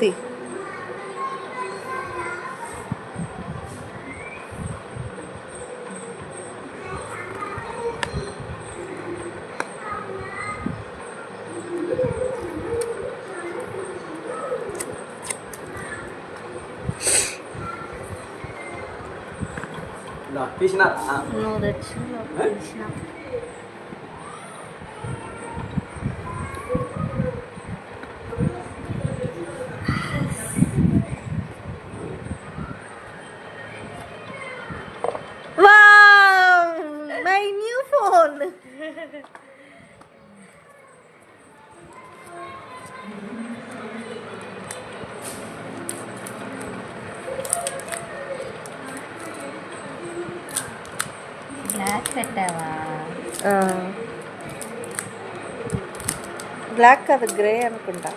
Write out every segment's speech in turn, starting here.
తీ నువ్వు తెచ్చిన మై న్యూ ఫోన్. బ్లాక్ పెట్టావా? బ్లాక్ కాదు, గ్రే అనుకుంటా.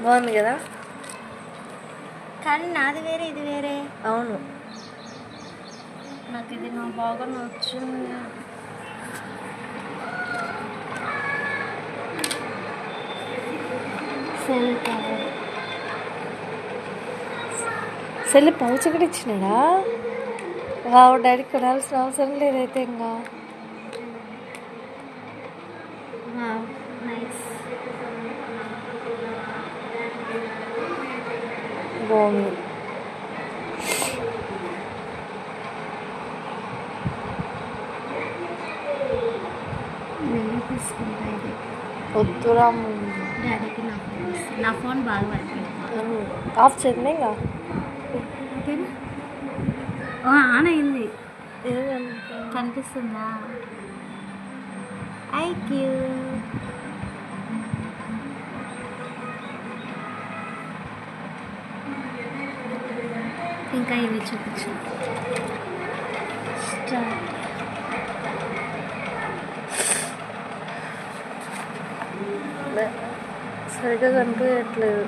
బాగుంది కదా? కానీ నాది వేరే ఇది వేరే. అవును, నాకు ఇది నా బాగా నచ్చింది. సెల్ కవర్, సెల్ పౌచ్ కూడా ఇచ్చినాడా? వావ్, డాడీ కొనాల్సిన అవసరం లేదైతే ఇంకా. నైస్. బాగుంది. నేను తీసుకుంటా ఇది. వద్దురా, డాడీకి నా ఫోన్ బాగా పడుతుంది. ఆఫ్ చేయండి ఇంకా. ఆన్ అయింది, కనిపిస్తుందా? ఐక్యూ ఇంకా ఇవి చూపించు. సరిగ్గా కనిపించట్లేదు.